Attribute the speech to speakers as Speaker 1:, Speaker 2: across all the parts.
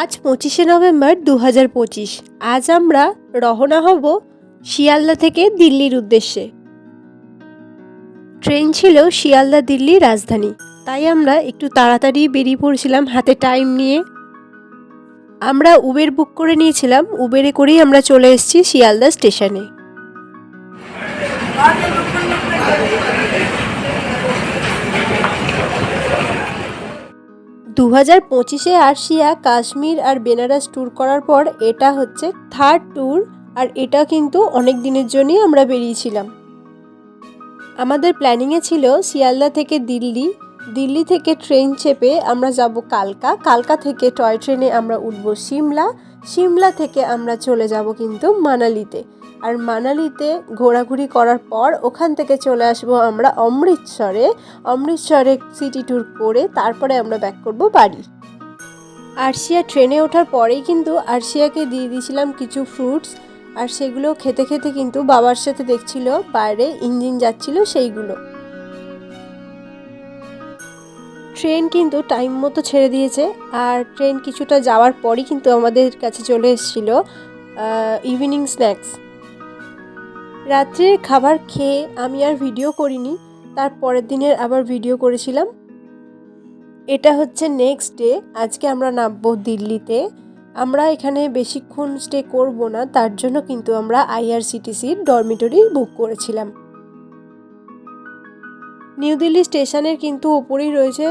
Speaker 1: আজ 25শে নভেম্বর 2025। আজ আমরা রওনা হব শিয়ালদা থেকে দিল্লির উদ্দেশ্যে। ট্রেন ছিল শিয়ালদা দিল্লি রাজধানী, তাই আমরা একটু তাড়াতাড়ি বেরিয়ে পড়েছিলাম হাতে টাইম নিয়ে। আমরা উবের বুক করে নিয়েছিলাম, উবেরে করেই আমরা চলে এসেছি শিয়ালদা স্টেশনে। 2025-এ আরশিয়া কাশ্মীর আর বেনারস ট্যুর করার পর এটা হচ্ছে থার্ড ট্যুর, আর এটা কিন্তু অনেক দিনের জন্যই আমরা বেরিয়েছিলাম। আমাদের প্ল্যানিংয়ে ছিল শিয়ালদা থেকে দিল্লি, দিল্লি থেকে ট্রেন চেপে আমরা যাব কালকা, কালকা থেকে টয় ট্রেনে আমরা উঠব সিমলা, সিমলা থেকে আমরা চলে যাব কিন্তু মানালিতে, আর মানালিতে ঘোরাঘুরি করার পর ওখান থেকে চলে আসব আমরা অমৃতসরে, অমৃতসরে সিটি ট্যুর করে তারপরে আমরা ব্যাক করব বাড়ি। আরশিয়া ট্রেনে ওঠার পরেই কিন্তু আরশিয়াকে দিয়ে দিয়েছিলাম কিছু ফ্রুটস, আর সেগুলো খেতে খেতে কিন্তু বাবার সাথে দেখছিল বাইরে ইঞ্জিন যাচ্ছিল সেইগুলো। ট্রেন কিন্তু টাইম মতো ছেড়ে দিয়েছে, আর ট্রেন কিছুটা যাওয়ার পরই কিন্তু আমাদের কাছে চলে এসেছিল ইভিনিং স্ন্যাক্স। রাত্রের খাবার খেয়ে আমি আর ভিডিও করিনি, তার পরের দিনের আবার ভিডিও করেছিলাম। এটা হচ্ছে নেক্সট ডে, আজকে আমরা নামবো দিল্লিতে। আমরা এখানে বেশিক্ষণ স্টে করব না, তার জন্য কিন্তু আমরা আইআরসিটিসির ডরমিটরি বুক করেছিলাম। নিউ দিল্লি স্টেশনের কিন্তু ওপরেই রয়েছে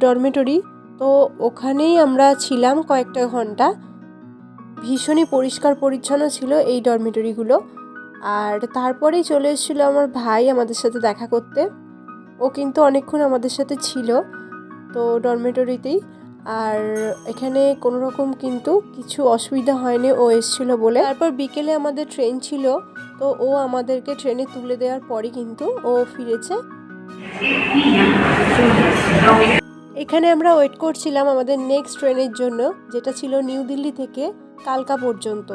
Speaker 1: ডরমিটরি, তো ওখানেই আমরা ছিলাম কয়েকটা ঘন্টা। ভীষণই পরিষ্কার পরিচ্ছন্ন ছিল এই ডরমিটরিগুলো। আর তারপরেই চলে এসেছিলো আমার ভাই আমাদের সাথে দেখা করতে, ও কিন্তু অনেকক্ষণ আমাদের সাথে ছিল তো ডরমিটরিতেই। আর এখানে কোনো রকম কিন্তু কিছু অসুবিধা হয়নি ও এসেছিলো বলে। তারপর বিকেলে আমাদের ট্রেন ছিল, তো ও আমাদেরকে ট্রেনে তুলে দেওয়ার পরই কিন্তু ও ফিরেছে। এখানে আমরা ওয়েট করছিলাম আমাদের নেক্সট ট্রেনের জন্য, যেটা ছিল নিউ দিল্লি থেকে কালকা পর্যন্ত।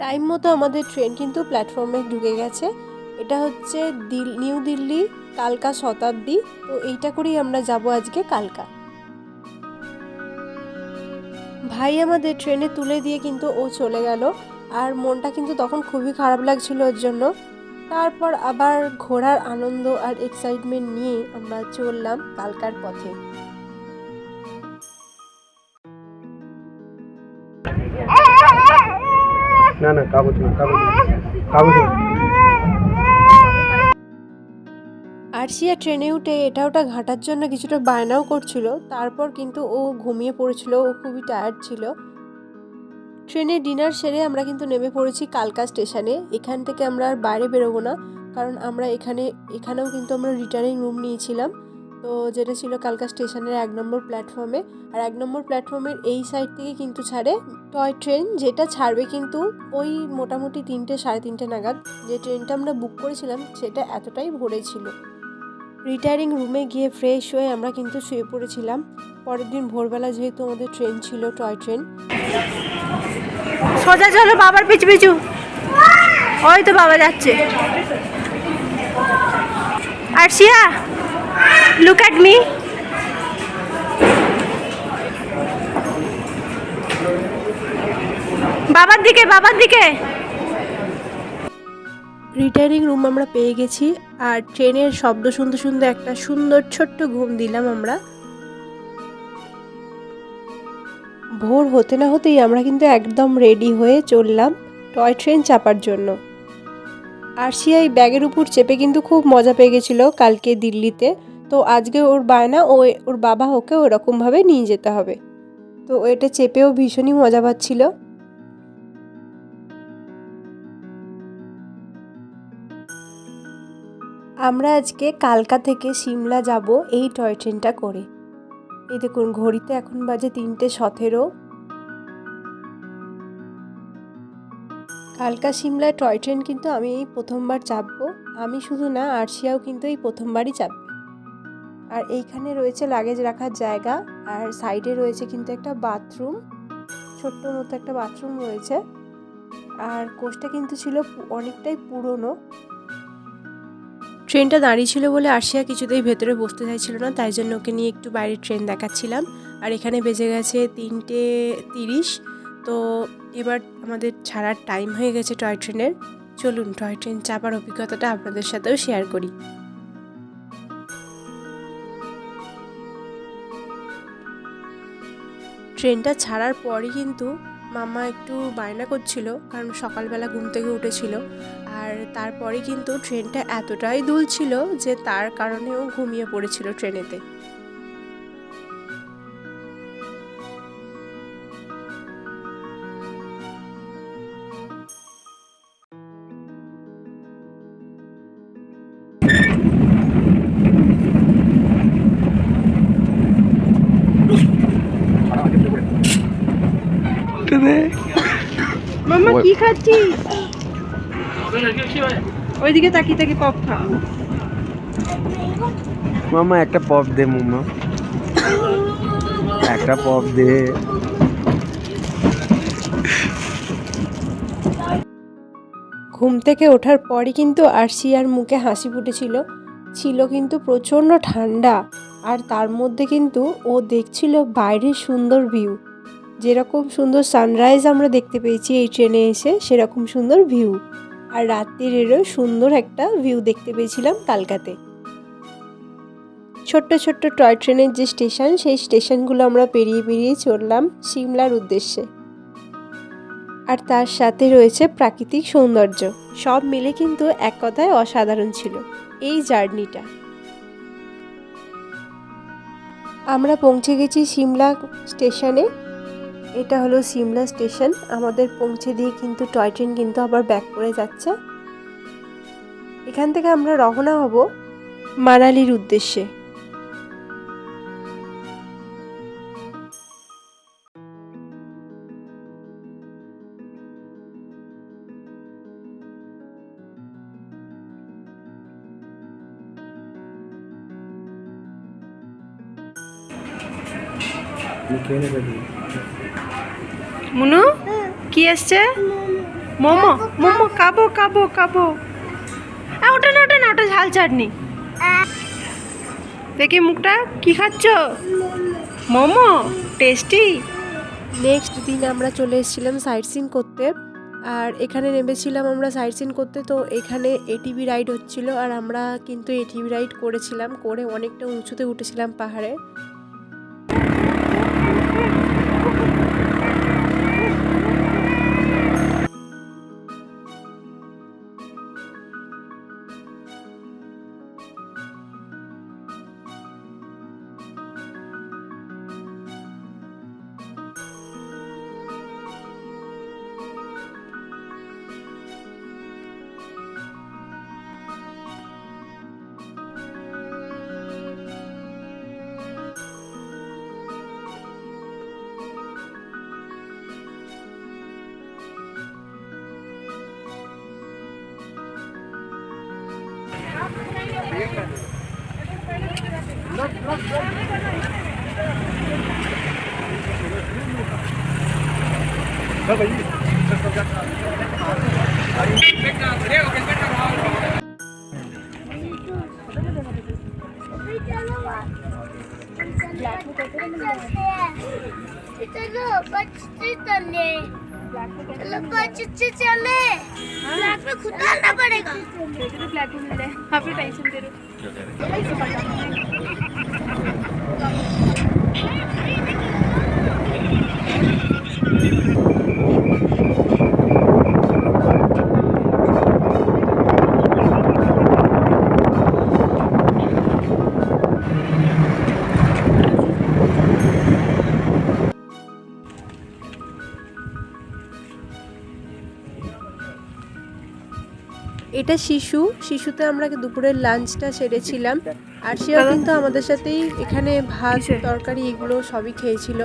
Speaker 1: টাইম মতো আমাদের ট্রেন কিন্তু প্ল্যাটফর্মে ঢুকে গেছে। এটা হচ্ছে নিউ দিল্লি কালকা শতাব্দী, তো এইটা করেই আমরা যাব আজকে কালকা। ভাই আমাদের ট্রেনে তুলে দিয়ে কিন্তু ও চলে গেল, আর মনটা কিন্তু তখন খুবই খারাপ লাগছিল ওর জন্য। তারপর আবার ঘোরার আনন্দ আর এক্সাইটমেন্ট নিয়ে আমরা চললাম কালকার পথে।
Speaker 2: না না কাগজ না, কাগজ না, কাগজ না।
Speaker 1: আরশিয়া ট্রেনে উঠে এটা ওটা ঘাটার জন্য কিছুটা বায়নাও করছিল, তারপর কিন্তু ও ঘুমিয়ে পড়েছিল, ও খুবই টায়ার্ড ছিল। ট্রেনে ডিনার সেরে আমরা কিন্তু নেমে পড়েছি কালকা স্টেশনে। এখান থেকে আমরা আর বাইরে বেরোবো না, কারণ আমরা এখানেও কিন্তু আমরা রিটার্নিং রুম নিয়েছিলাম, তো যেটা ছিল কালকা স্টেশনের 1 নম্বর প্ল্যাটফর্মে। আর 1 নম্বর প্ল্যাটফর্মের এই সাইড থেকে কিন্তু ছাড়ে টয় ট্রেন, যেটা ছাড়বে কিন্তু ওই মোটামুটি 3টে সাড়ে 3টে নাগাদ। যে ট্রেনটা আমরা বুক করেছিলাম সেটা এতটাই ভরে ছিল। রিটায়ারিং রুমে গিয়ে ফ্রেশ হয়ে আমরা কিন্তু শুয়ে পড়েছিলাম। পরের দিন ভোরবেলা যেহেতু আমাদের ট্রেন ছিল টয় ট্রেন। সোজা চলো বাবার পিছু পিছু, ওই তো বাবা যাচ্ছে। Arshia look at me. বাবার দিকে, বাবার দিকে। রিটায়ারিং রুম আমরা পেয়ে গেছি, আর ট্রেনের শব্দ শুনতে শুনতে একটা সুন্দর ছোট্ট ঘুম দিলাম আমরা। ভোর হতে না হতেই আমরা কিন্তু একদম রেডি হয়ে চললাম টয় ট্রেন চাপার জন্য। আরশিয়া এই ব্যাগের উপর চেপে কিন্তু খুব মজা পেয়ে গেছিলো কালকে দিল্লিতে, তো আজকে ওর বায়না ওর বাবা ওকে ওরকমভাবে নিয়ে যেতে হবে, তো এটা চেপেও ভীষণই মজা পাচ্ছিল। আমরা আজকে কালকা থেকে সিমলা যাব এই টয় ট্রেনটা করে। এই দেখুন ঘড়িতে এখন বাজে 3:17। কালকা সিমলা টয় ট্রেন কিন্তু আমি এই প্রথমবার চাপবো। আমি শুধু না, আরশিয়াও কিন্তু এই প্রথমবারই চাপবে। আর এইখানে রয়েছে লাগেজ রাখার জায়গা, আর সাইডে রয়েছে কিন্তু একটা বাথরুম, ছোট্ট মতো একটা বাথরুম রয়েছে। আর কোচটা কিন্তু ছিল অনেকটাই পুরনো। ট্রেনটা দাঁড়িয়ে ছিল বলে আরশিয়া কিছুতেই ভেতরে বসতে চাইছিল না, তাই জন্য ওকে নিয়ে একটু বাইরে ট্রেন দেখাচ্ছিলাম। আর এখানে বেজে গেছে 3:30। তো এবার আমাদের ছাড়ার টাইম হয়ে গেছে টয় ট্রেনের। চলুন টয় ট্রেন চাপার অভিজ্ঞতাটা আপনাদের সাথেও শেয়ার করি। ট্রেনটা ছাড়ার পরই কিন্তু মাম্মা একটু বায়না করছিল, কারণ সকালবেলা ঘুম থেকে উঠেছিল। আর তারপরে কিন্তু ট্রেনটা এতটাই দুলছিল যে তার কারণেও ঘুমিয়ে পড়েছিল ট্রেনেতে। মাম্মা কি খাচ্ছিস? ওইদিকে তাকিয়ে তাকিয়ে পপ খা।
Speaker 2: মামা একটা পপ দে মাম্মা, একটা পপ দে।
Speaker 1: ঘুম থেকে ওঠার পরই কিন্তু আরশিয়ার মুখে হাসি ফুটেছিল। ছিল কিন্তু প্রচণ্ড ঠান্ডা, আর তার মধ্যে কিন্তু ও দেখছিল বাইরের সুন্দর ভিউ। যেরকম সুন্দর সানরাইজ আমরা দেখতে পেয়েছি এই ট্রেনে এসে, সেরকম সুন্দর ভিউ। আর রাত্রিরেরও সুন্দর একটা ভিউ দেখতে পেয়েছিলাম কালকাতে। ছোট্ট ছোট্ট টয় ট্রেনের যে স্টেশন, সেই স্টেশনগুলো আমরা পেরিয়ে পেরিয়ে চললাম সিমলার উদ্দেশ্যে। আর তার সাথে রয়েছে প্রাকৃতিক সৌন্দর্য। সব মিলে কিন্তু এক কথায় অসাধারণ ছিল এই জার্নিটা। আমরা পৌঁছে গেছি সিমলা স্টেশনে। এটা হলো সিমলা স্টেশন। আমাদের পৌঁছে দিয়ে কিন্তু টয় ট্রেন কিন্তু আবার ব্যাক করে যাচ্ছে। এখান থেকে আমরা রওনা হব মানালির উদ্দেশ্যে। মুনু কি এসছে? মোমো মোমো খাবো খাবো খাবো। ওটা না ওটা না, ওটা ঝাল চাটনি। দেখি মুখটা, কি খাচ্ছ? মোমো টেস্টি। নেক্সট দিন আমরা চলে এসেছিলাম সাইট সিন করতে। আর এখানে নেমেছিলাম আমরা সাইট সিন করতে। তো এখানে এটিভি রাইড হচ্ছিল, আর আমরা কিন্তু এটিভি রাইড করেছিলাম, করে অনেকটা উঁচুতে উঠেছিলাম পাহাড়ে।
Speaker 3: चलो बच्चे चले, चलो बच्चे चले। ब्लैक में खुद डालना पड़ेगा। ब्लैक में मिल जाए, आप भी टेंशन दे रहे
Speaker 1: এটা শিশুতে আমরা দুপুরের লাঞ্চটা সেরেছিলাম। আর সেও কিন্তু আমাদের সাথেই এখানে ভাত তরকারি এগুলো সবই খেয়েছিল।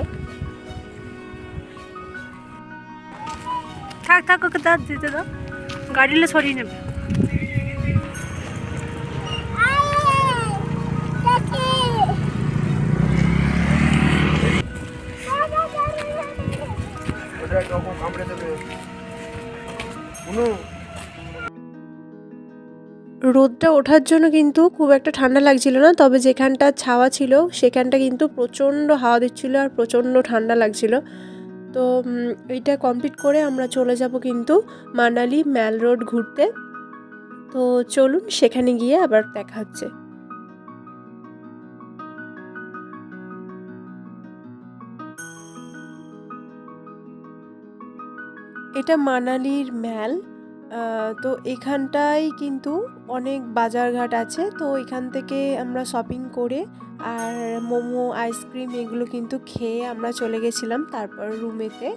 Speaker 4: থাক থাক, ওকে দাঁত দিতে দাও, গাড়িলে সরিয়ে নেবে।
Speaker 1: রোদটা ওঠার জন্য কিন্তু খুব একটা ঠান্ডা লাগছিল না, তবে যেখানটা ছাওয়া ছিল সেখানটা কিন্তু প্রচণ্ড হাওয়া দিচ্ছিল আর প্রচণ্ড ঠান্ডা লাগছিল। তো এইটা কমপ্লিট করে আমরা চলে যাব কিন্তু মানালি ম্যাল রোড ঘুরতে। তো চলুন সেখানে গিয়ে আবার দেখা হচ্ছে। এটা মানালির ম্যাল। তো এখানটায় কিন্তু অনেক বাজারঘাট আছে, তো এখান থেকে আমরা শপিং করে আর মোমো আইসক্রিম এগুলো কিন্তু খেয়ে আমরা চলে গেছিলাম তারপর রুমেতে।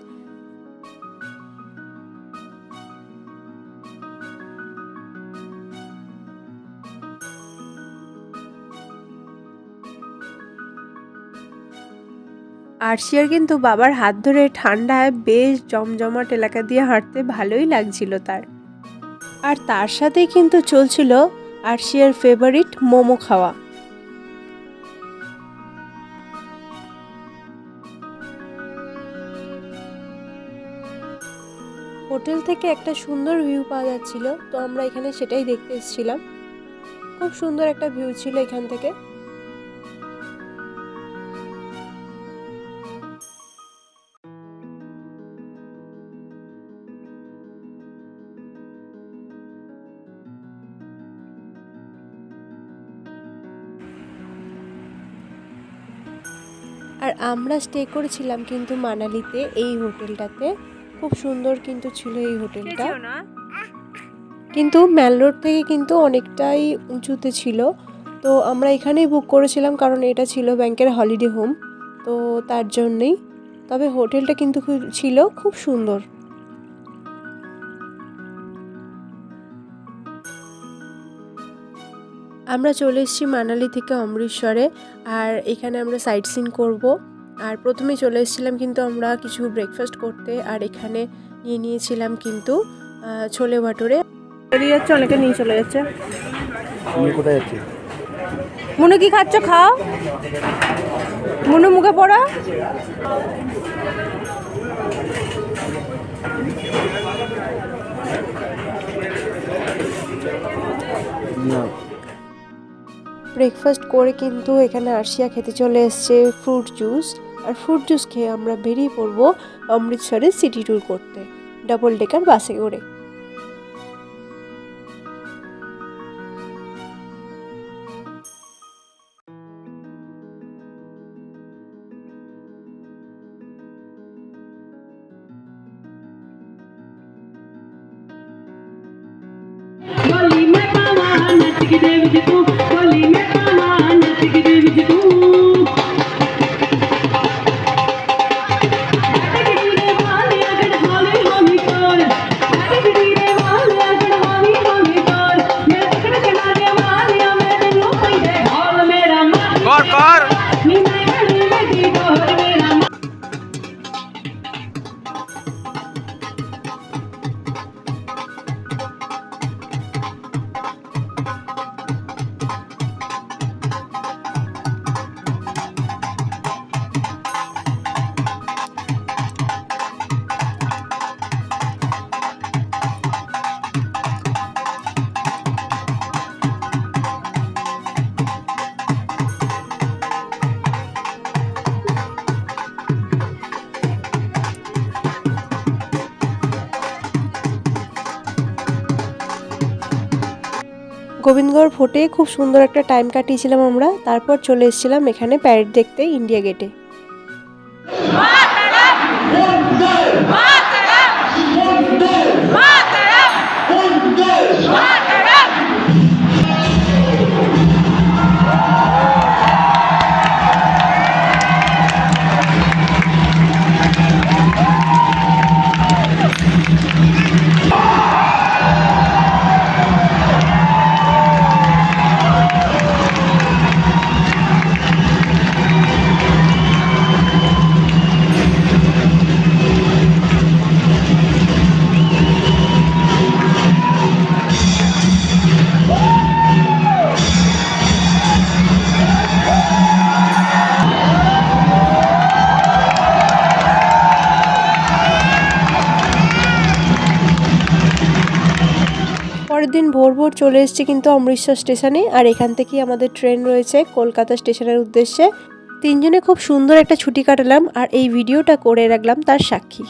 Speaker 1: আরশিয়ার কিন্তু বাবার হাত ধরে ঠান্ডায় বেশ জমজমাট এলাকা দিয়ে হাঁটতে ভালোই লাগছিল তার। আর তার সাথেই কিন্তু চলছিল আরশিয়ার ফেভারিট মোমো খাওয়া। হোটেল থেকে একটা সুন্দর ভিউ পাওয়া যাচ্ছিল, তো আমরা এখানে সেটাই দেখতে এসেছিলাম। খুব সুন্দর একটা ভিউ ছিল এখান থেকে। আর আমরা স্টে করেছিলাম কিন্তু মানালিতে এই হোটেলটাতে। খুব সুন্দর কিন্তু ছিল এই হোটেলটা, কিন্তু ম্যাল রোড থেকে কিন্তু অনেকটাই উঁচুতে ছিল। তো আমরা এখানেই বুক করেছিলাম কারণ এটা ছিল ব্যাংকের হলিডে হোম, তো তার জন্যেই। তবে হোটেলটা কিন্তু ছিল খুব সুন্দর। আমরা চলে এসেছি মানালি থেকে অমৃতসরে, আর এখানে আমরা সাইট সিন করব। আর প্রথমেই চলে এসেছিলাম কিন্তু আমরা কিছু ব্রেকফাস্ট করতে, আর এখানে নিয়েছিলাম কিন্তু ছোলে ভাটুরে।
Speaker 4: বেরিয়ে যাচ্ছে, অনেকে নিয়ে চলে যাচ্ছে।
Speaker 2: তুমি কোথায় যাচ্ছি?
Speaker 4: মুনু কি খাচ্ছ? খাও, মুনু মুখে পড়া।
Speaker 2: না,
Speaker 1: ব্রেকফাস্ট করে কিন্তু এখানে আরশিয়া খেতে চলে এসছে ফ্রুট জুস। আর ফ্রুট জুস খেয়ে আমরা বেরিয়ে পড়বো অমৃতসরের সিটি ট্যুর করতে ডাবল ডেকার বাসে করে।
Speaker 5: बोली मैं पावा नच की देव जी तू, बोली मैं पावा नच की देव जी तू। रे वाले अगड़ हावी हावी कर, रे वाले अगड़ हावी हावी कर, मैं पकड़ चला दे वालिया मैं तेनू कोई दे हाल मेरा मार कर नी मैं बड़ी लगी डोर मेरा।
Speaker 1: গোবিন্দগড় ফোর্টে খুব সুন্দর একটা টাইম কাটিয়েছিলাম আমরা। তারপর চলে এসেছিলাম এখানে প্যারেড দেখতে ইন্ডিয়া গেটে। ভোর ভোর চলে এসেছি কিন্তু অমৃতসর স্টেশনে, আর এখান থেকেই আমাদের ট্রেন রয়েছে কলকাতা স্টেশনের উদ্দেশ্যে। তিনজনে খুব সুন্দর একটা ছুটি কাটালাম, আর এই ভিডিওটা করে রাখলাম তার সাক্ষী।